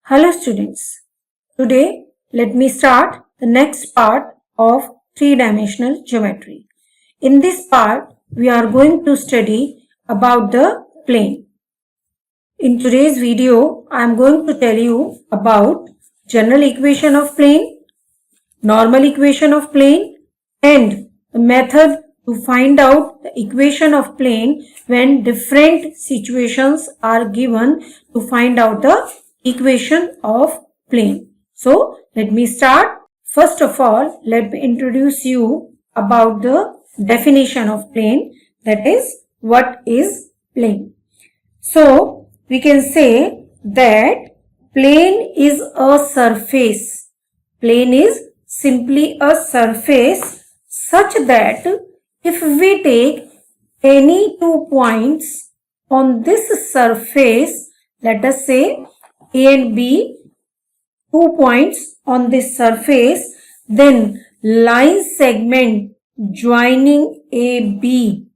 Hello students, today let me start the next part of three-dimensional geometry. In this part, we are going to study about the plane. In today's video, I am going to tell you about general equation of plane, normal equation of plane, and the method to find out the equation of plane when different situations are given to find out the equation of plane. So let me start. First of all, let me introduce you about the definition of plane, that is, what is plane. So we can say that plane is a surface. Plane is simply a surface such that if we take any 2 points on this surface, let us say A and B, 2 points on this surface, then line segment joining AB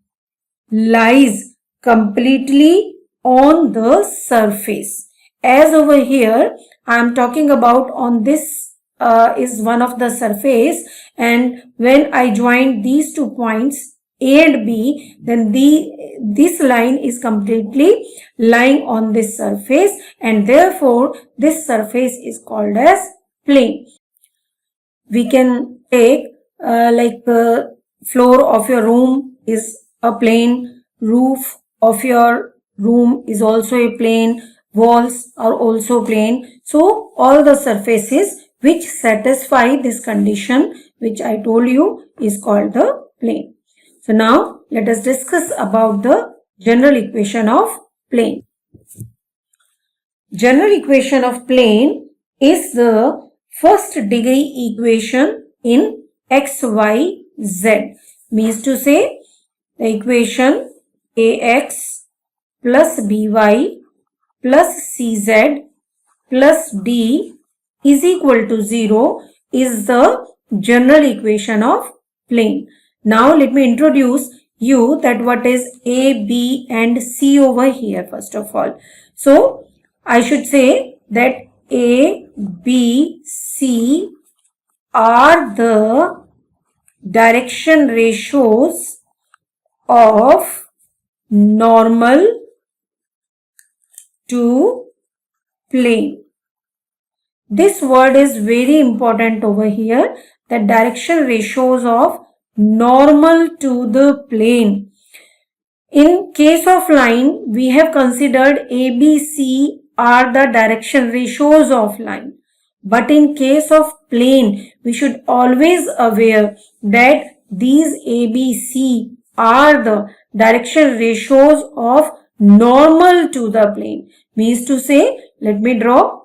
lies completely on the surface. As over here, I am talking about on this is one of the surface, and when I join these 2 points A and B, then this line is completely lying on this surface, and therefore this surface is called as plane. We can take floor of your room is a plane, roof of your room is also a plane, walls are also plane. So all the surfaces which satisfy this condition which I told you is called the plane. So now let us discuss about the general equation of plane. General equation of plane is the first degree equation in XYZ. Means to say the equation AX plus BY plus CZ plus D is equal to 0 is the general equation of plane. Now let me introduce you that what is A, B and C over here first of all. So I should say that A, B, C are the direction ratios of normal to plane. This word is very important over here, the direction ratios of normal to the plane. In case of line, we have considered ABC are the direction ratios of line. But in case of plane, we should always aware that these ABC are the direction ratios of normal to the plane. Means to say, let me draw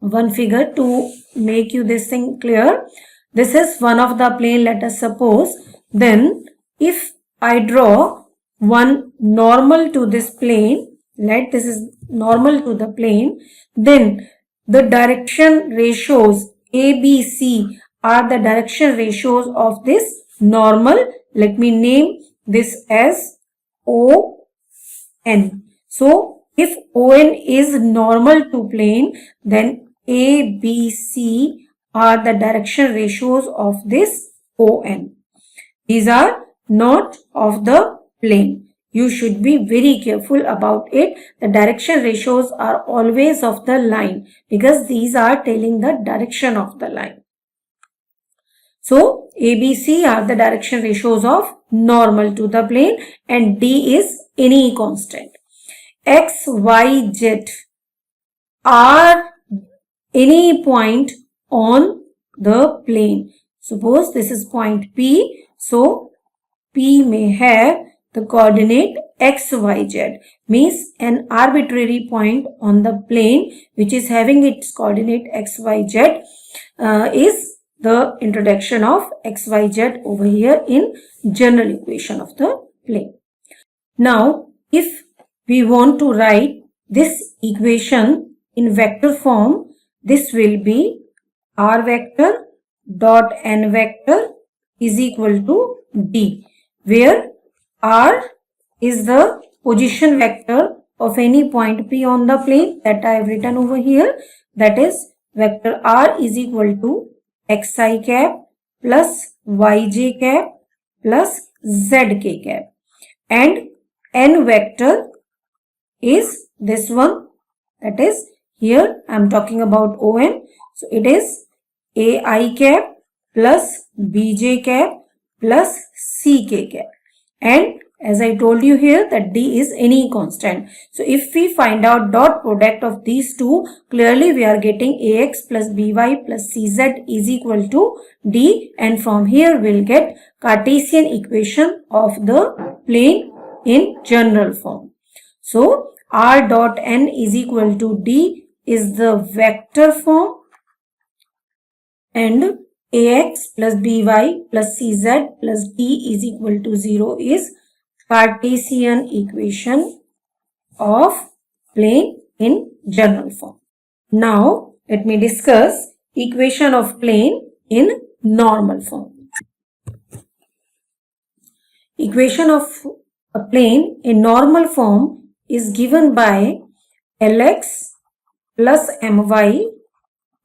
one figure to make you this thing clear. This is one of the plane, let us suppose. Then if I draw one normal to this plane, let this is normal to the plane, then the direction ratios ABC are the direction ratios of this normal. Let me name this as ON. So if ON is normal to plane, then ABC are the direction ratios of this ON. These are not of the plane. You should be very careful about it. The direction ratios are always of the line because these are telling the direction of the line. So ABC are the direction ratios of normal to the plane and D is any constant. X, Y, Z are any point on the plane. Suppose this is point P. So P may have the coordinate XYZ, means an arbitrary point on the plane which is having its coordinate XYZ is the introduction of XYZ over here in general equation of the plane. Now if we want to write this equation in vector form, this will be R vector dot N vector is equal to D, where R is the position vector of any point P on the plane that I have written over here. That is, vector r is equal to xi cap plus yj cap plus zk cap, and n vector is this one, that is, here I am talking about On. So it is ai cap plus bj cap plus ck cap, and as I told you here that d is any constant. So if we find out dot product of these two, clearly we are getting ax plus by plus cz is equal to d, and from here we'll get Cartesian equation of the plane in general form. So r dot n is equal to d is the vector form, and ax plus by plus cz plus d is equal to 0 is Cartesian equation of plane in general form. Now let me discuss equation of plane in normal form. Equation of a plane in normal form is given by Lx plus My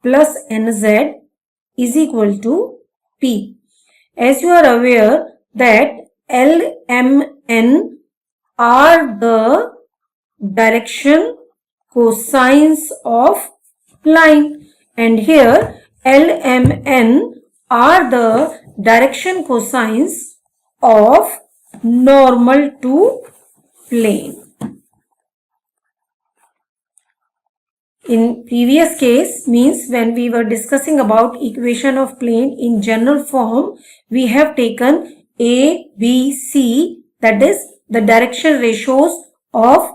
plus Nz is equal to P. As you are aware that L, M, N are the direction cosines of line, and here L, M, N are the direction cosines of normal to plane. In previous case, means when we were discussing about equation of plane in general form, we have taken A, B, C, that is the direction ratios of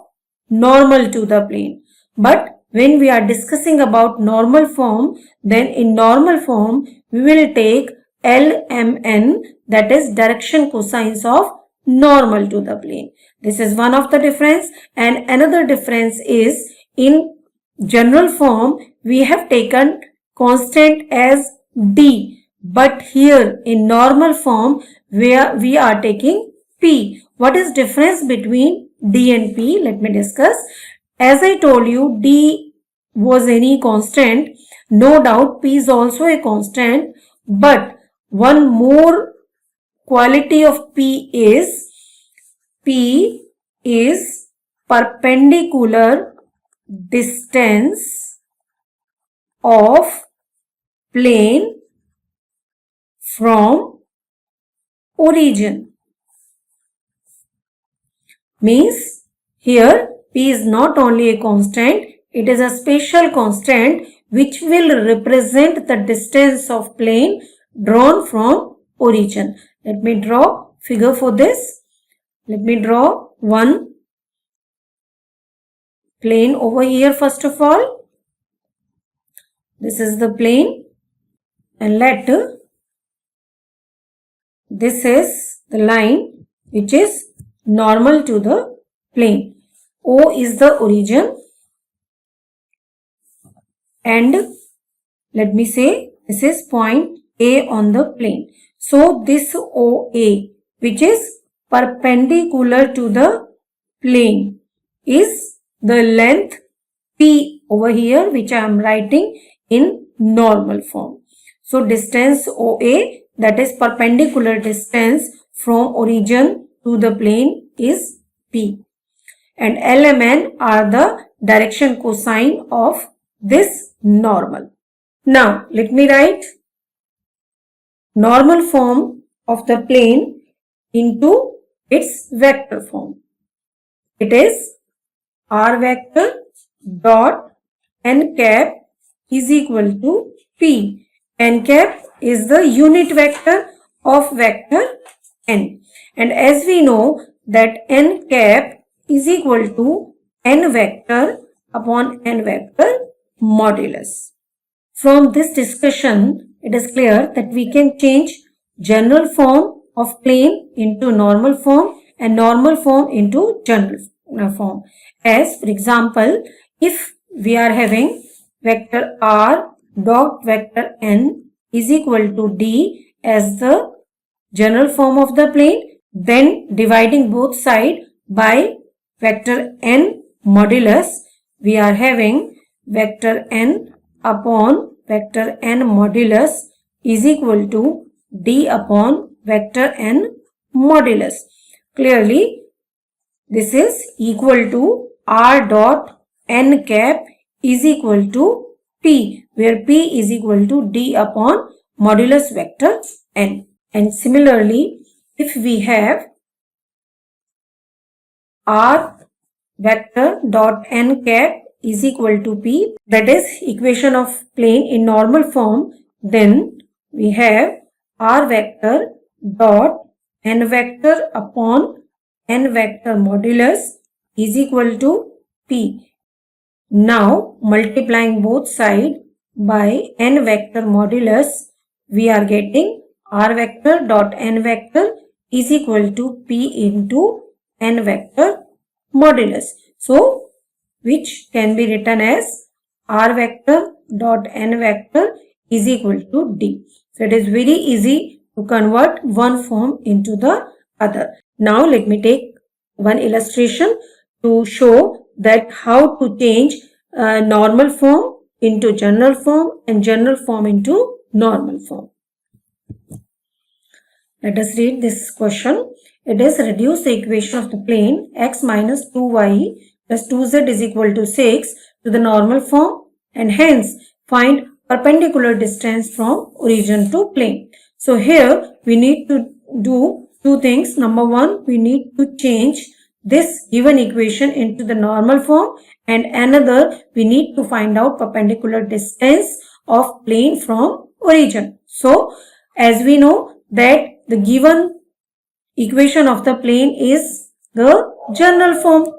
normal to the plane. But when we are discussing about normal form, then in normal form we will take L, M, N, that is direction cosines of normal to the plane. This is one of the difference, and another difference is in general form we have taken constant as d, but here in normal form where we are taking p. What is difference between d and p? Let me discuss. As I told you, d was any constant. No doubt p is also a constant, but one more quality of p is perpendicular distance of plane from origin. Means here p is not only a constant, it is a special constant which will represent the distance of plane drawn from origin. Let me draw figure for this. Let me draw one plane over here first of all. This is the plane, and this is the line which is normal to the plane. O is the origin, and let me say this is point A on the plane. So this OA, which is perpendicular to the plane, is the length P over here, which I am writing in normal form. So distance OA, that is perpendicular distance from origin to the plane, is P, and L, M, N are the direction cosine of this normal. Now let me write normal form of the plane into its vector form. It is r vector dot n cap is equal to p. N cap is the unit vector of vector n, and as we know that n cap is equal to n vector upon n vector modulus. From this discussion, it is clear that we can change general form of plane into normal form and normal form into general form. As for example, if we are having vector r dot vector n is equal to d as the general form of the plane, then dividing both sides by vector n modulus, we are having vector n upon vector n modulus is equal to d upon vector n modulus. Clearly, this is equal to r dot n cap is equal to p, where p is equal to d upon modulus vector n. And similarly, if we have r vector dot n cap is equal to p, that is equation of plane in normal form, then we have r vector dot n vector upon n vector modulus is equal to p. Now multiplying both sides by n vector modulus, we are getting r vector dot n vector is equal to p into n vector modulus. So which can be written as r vector dot n vector is equal to d. So it is very easy to convert one form into the other. Now let me take one illustration to show that how to change normal form into general form and general form into normal form. Let us read this question. It is reduce the equation of the plane x minus 2y plus 2z is equal to 6 to the normal form and hence find perpendicular distance from origin to plane. So here we need to do two things. Number one, we need to change this given equation into the normal form, and another, we need to find out perpendicular distance of plane from origin. So as we know that the given equation of the plane is the general form.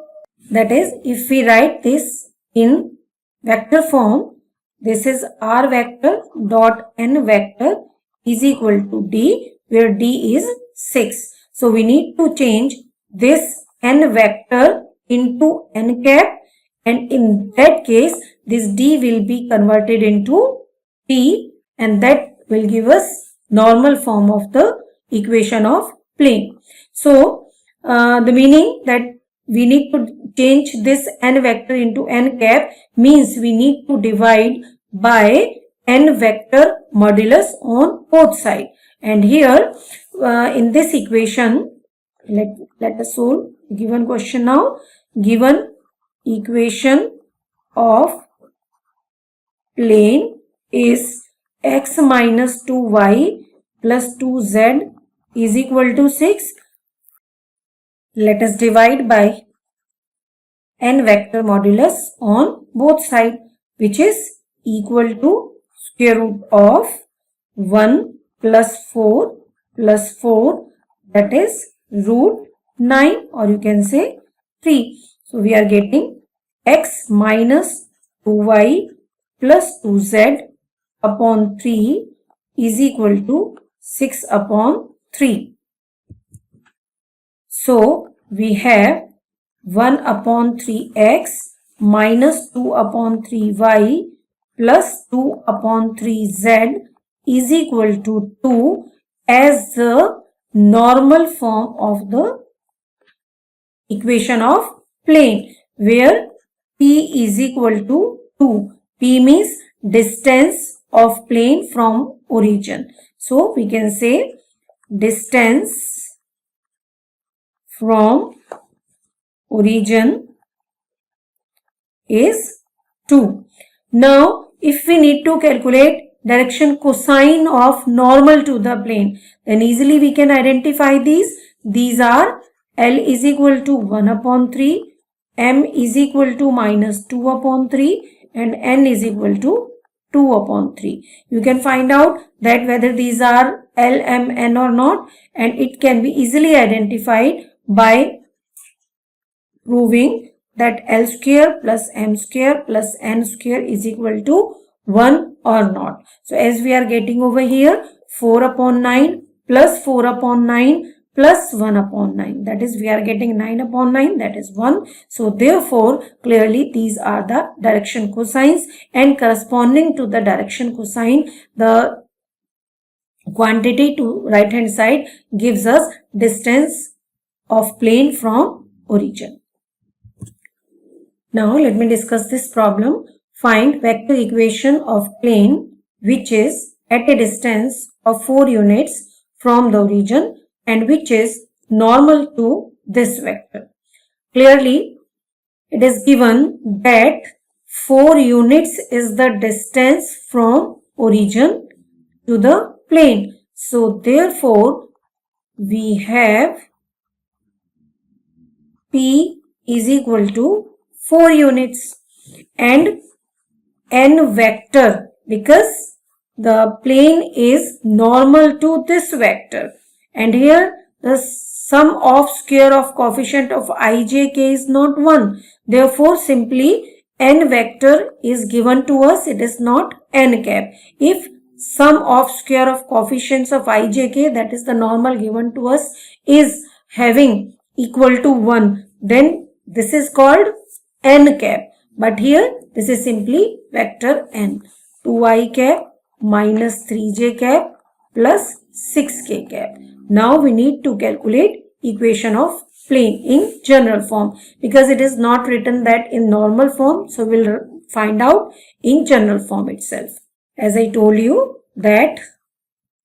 That is, if we write this in vector form, this is r vector dot n vector is equal to d, where d is 6. So we need to change this n vector into n cap, and in that case this d will be converted into p, and that will give us normal form of the equation of plane. So the meaning that we need to change this n vector into n cap means we need to divide by n vector modulus on both sides. And here in this equation, let us solve given question now. Given equation of plane is x minus 2y plus 2z is equal to 6. Let us divide by n vector modulus on both sides, which is equal to square root of 1 plus 4 plus 4, that is root 9, or you can say 3. So we are getting x minus 2y plus 2z upon 3 is equal to 6 upon 3. So we have 1 upon 3x minus 2 upon 3y plus 2 upon 3z is equal to 2 as the normal form of the equation of plane, where p is equal to 2. P means distance of plane from origin. So we can say distance from origin is 2. Now if we need to calculate direction cosine of normal to the plane, then easily we can identify these. These are L is equal to 1 upon 3, M is equal to minus 2 upon 3, and N is equal to 2 upon 3. You can find out that whether these are L, M, N or not, and it can be easily identified by proving that L square plus M square plus N square is equal to 1 or not. So as we are getting over here, 4 upon 9 plus 4 upon 9 plus 1 upon 9, that is we are getting 9 upon 9, that is 1. So therefore clearly these are the direction cosines, and corresponding to the direction cosine, the quantity to right hand side gives us distance of plane from origin. Now let me discuss this problem. Find vector equation of plane which is at a distance of 4 units from the origin and which is normal to this vector. Clearly, it is given that 4 units is the distance from origin to the plane. So, therefore, we have P is equal to 4 units and n vector because the plane is normal to this vector, and here the sum of square of coefficient of ijk is not 1. Therefore, simply n vector is given to us, it is not n cap. If sum of square of coefficients of ijk, that is the normal given to us, is having equal to 1, then this is called n cap. But here this is simply vector n. 2i cap minus 3j cap plus 6k cap. Now we need to calculate equation of plane in general form because it is not written that in normal form. So we'll find out in general form itself. As I told you that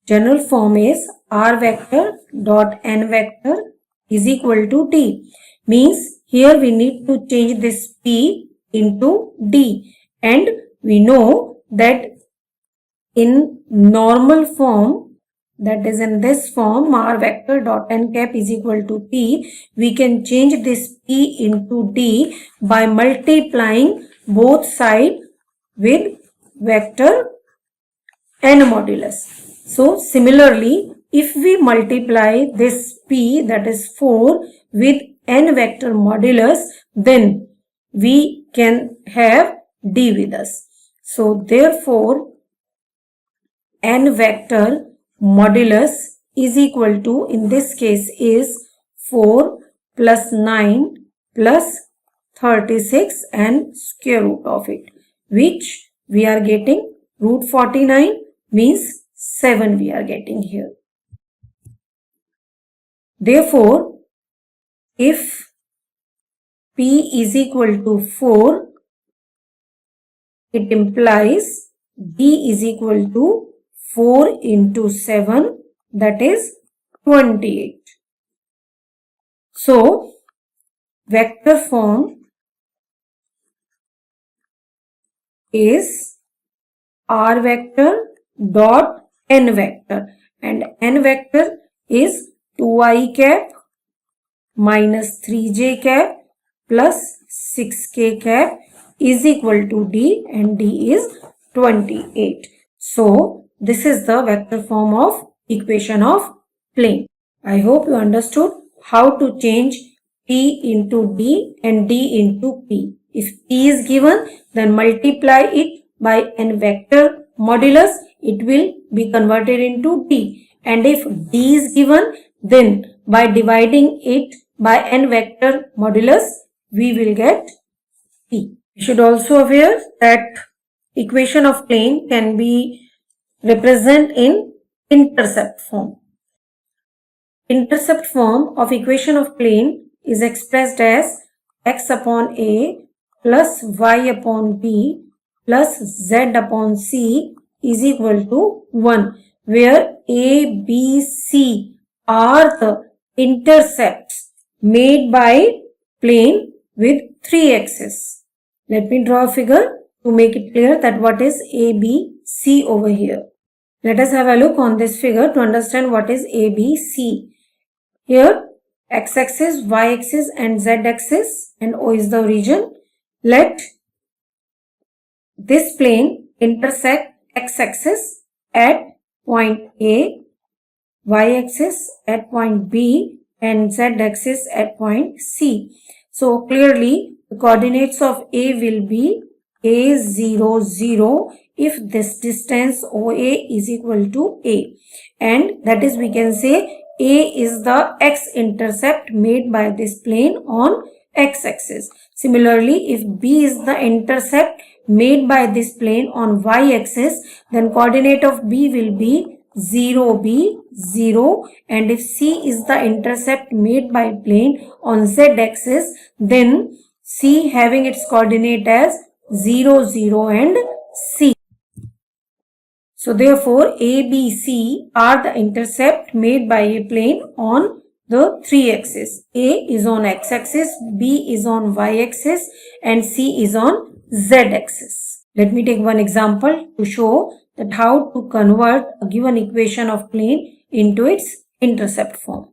general form is r vector dot n vector is equal to d. Means here we need to change this p into d, and we know that in normal form, that is in this form, r vector dot n cap is equal to p, we can change this p into d by multiplying both sides with vector n modulus. So similarly, if we multiply this p, that is 4, with n vector modulus, then we can have d with us. So therefore, n vector modulus is equal to, in this case, is 4 plus 9 plus 36 and square root of it, which we are getting root 49, means 7 we are getting here. Therefore, if p is equal to 4, it implies d is equal to 4 into 7, that is 28. So, vector form is r vector dot n vector, and n vector is 2i cap minus 3j cap plus 6k cap is equal to d, and d is 28. So, this is the vector form of equation of plane. I hope you understood how to change p into d and d into p. If p is given, then multiply it by n vector modulus, it will be converted into d. And if d is given, then by dividing it by n vector modulus, we will get p. You should also aware that equation of plane can be represented in intercept form. Intercept form of equation of plane is expressed as x upon a plus y upon b plus z upon c is equal to 1, where a, b, c are the intercepts made by plane with 3 axes. Let me draw a figure to make it clear that what is a, b, c over here. Let us have a look on this figure to understand what is a, b, c. Here x-axis, y-axis and z-axis, and O is the origin. Let this plane intersect x-axis at point A, y-axis at point B and z-axis at point C. So clearly the coordinates of A will be A0, 0 if this distance OA is equal to A, and that is, we can say, A is the x-intercept made by this plane on x-axis. Similarly, if B is the intercept made by this plane on y-axis, then coordinate of B will be 0, B, 0, and if C is the intercept made by plane on z-axis, then C having its coordinate as 0, 0 and C. So therefore A, B, C are the intercept made by a plane on the 3 axis. A is on x axis, B is on y axis and C is on z axis. Let me take one example to show that how to convert a given equation of plane into its intercept form.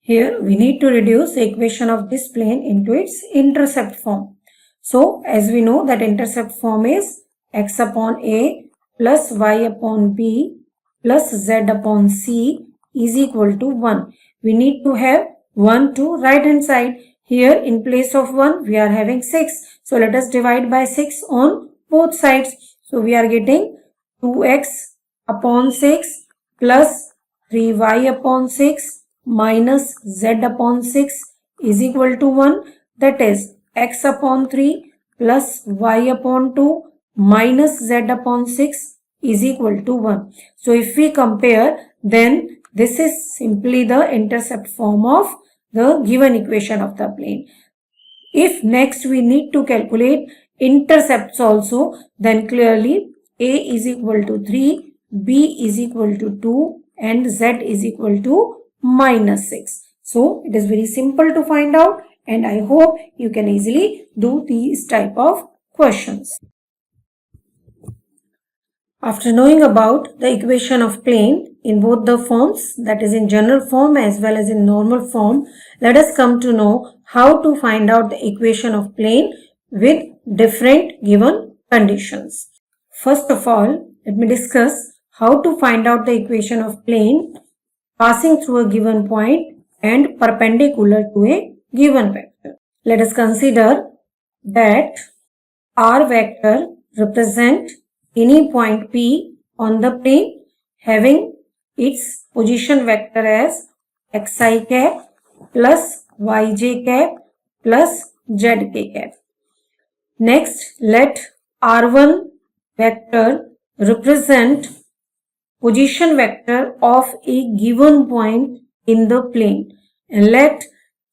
Here we need to reduce the equation of this plane into its intercept form. So as we know that intercept form is x upon a plus y upon b plus z upon c is equal to 1. We need to have 1 to right hand side. Here in place of 1 we are having 6. So let us divide by 6 on both sides. So we are getting 2x upon 6 plus 3y upon 6 minus z upon 6 is equal to 1. That is x upon 3 plus y upon 2 minus z upon 6 is equal to 1. So if we compare, then this is simply the intercept form of the given equation of the plane. If next we need to calculate intercepts also, then clearly a is equal to 3, b is equal to 2 and z is equal to minus 6. So it is very simple to find out and I hope you can easily do these type of questions. After knowing about the equation of plane in both the forms, that is in general form as well as in normal form, let us come to know how to find out the equation of plane with different given conditions. First of all, let me discuss how to find out the equation of plane passing through a given point and perpendicular to a given vector. Let us consider that R vector represent any point P on the plane having its position vector as xi cap plus yj cap plus zk cap. Next, let R1 vector represent position vector of a given point in the plane and let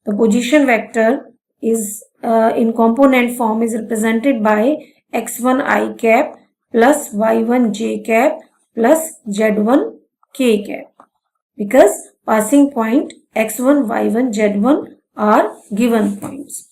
the position vector is in component form is represented by x1 I cap plus y1 j cap plus z1 k cap, because passing point x1, y1, z1 are given points.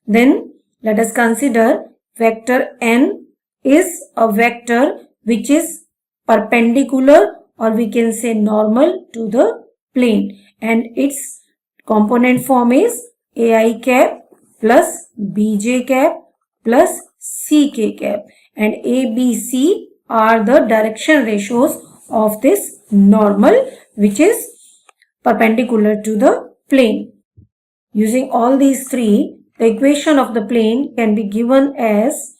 Then let us consider vector n is a vector which is perpendicular or we can say normal to the plane and its component form is ai cap plus bj cap plus ck cap, and a, b, c are the direction ratios of this normal which is perpendicular to the plane. Using all these three, the equation of the plane can be given as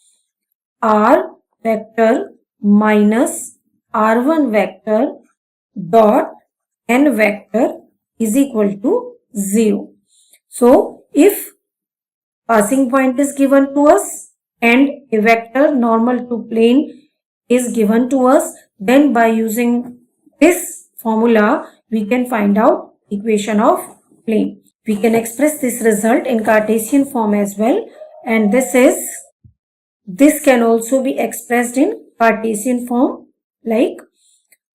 r vector minus r1 vector dot n vector is equal to 0. So if passing point is given to us and a vector normal to plane is given to us, then by using this formula we can find out equation of plane. We can express this result in Cartesian form as well, and this can also be expressed in Cartesian form, like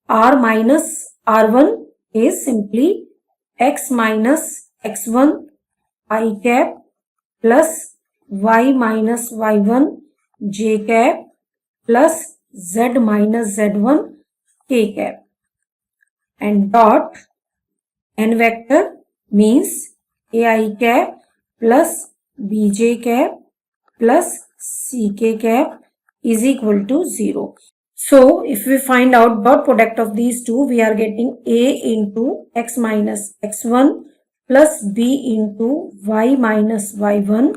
r minus r1 is simply x minus x1 I cap plus y minus y1 j cap plus z minus z1 k cap, and dot n vector means ai cap plus bj cap plus ck cap is equal to 0. So if we find out dot product of these two, we are getting a into x minus x1 plus b into y minus y1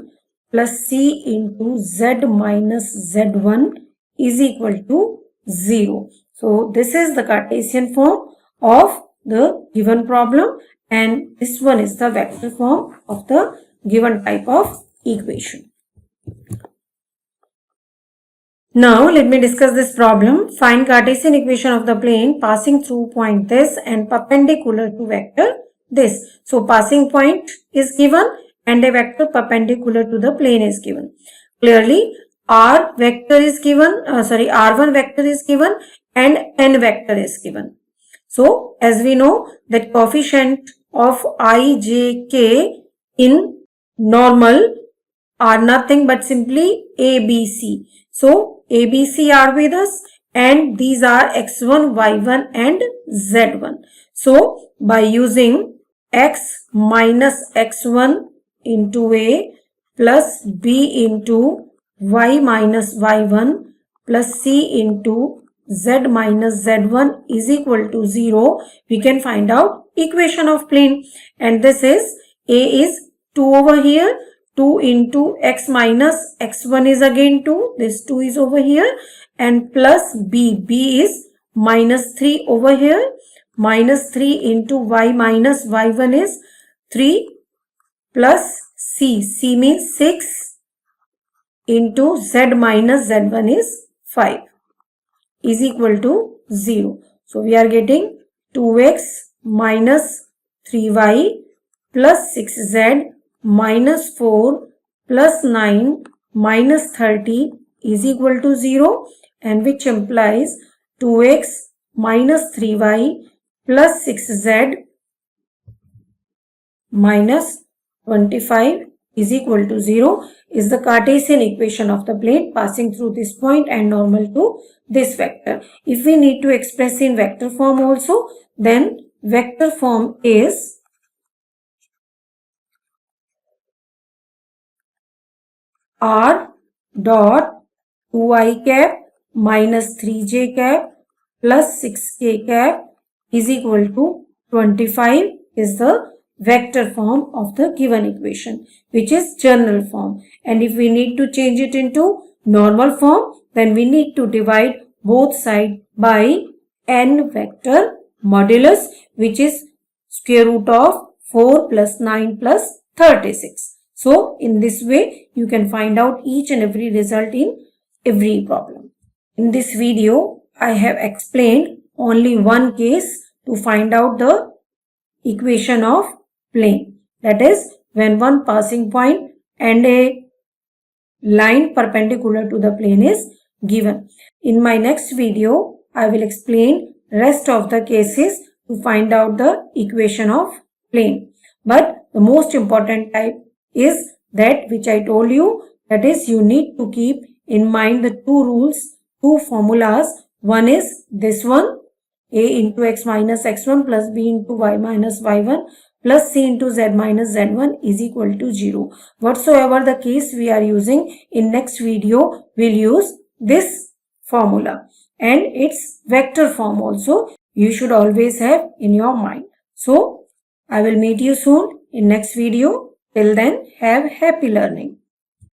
plus c into z minus z1 is equal to 0. So this is the Cartesian form of the given problem and this one is the vector form of the given type of equation. Now let me discuss this problem. Find Cartesian equation of the plane passing through point this and perpendicular to vector this. So passing point is given and a vector perpendicular to the plane is given. Clearly, R vector is given, R1 vector is given and N vector is given. So, as we know that coefficient of I, J, K in normal are nothing but simply A, B, C. So, A, B, C are with us and these are X1, Y1 and Z1. So, by using X minus X1 into A plus B into Y minus Y1 plus C into Z minus Z1 is equal to 0, we can find out equation of plane, and this is A is 2 over here, 2 into X minus X1 is again 2, this 2 is over here, and plus B is minus 3 over here, minus 3 into Y minus Y1 is 3 plus C means 6 into Z minus Z1 is 5 is equal to 0. So, we are getting 2x minus 3y plus 6z minus 4 plus 9 minus 30 is equal to 0, and which implies 2x minus 3y plus 6z minus 25 is equal to 0 is the Cartesian equation of the plane passing through this point and normal to this vector. If we need to express in vector form also, then vector form is R dot 2i cap minus 3j cap plus 6k cap is equal to 25 is the vector form of the given equation, which is general form. And if we need to change it into normal form, then we need to divide both sides by n vector modulus, which is square root of 4 plus 9 plus 36. So, in this way, you can find out each and every result in every problem. In this video, I have explained only one case to find out the equation of plane. That is, when one passing point and a line perpendicular to the plane is given. In my next video, I will explain rest of the cases to find out the equation of plane. But the most important type is that which I told you, that is, you need to keep in mind the two rules, two formulas. One is this one, A into X minus X1 plus B into Y minus Y1 plus C into Z minus Z1 is equal to 0. Whatsoever the case we are using, in next video we'll use this formula and its vector form also you should always have in your mind. So, I will meet you soon in next video. Till then, have happy learning.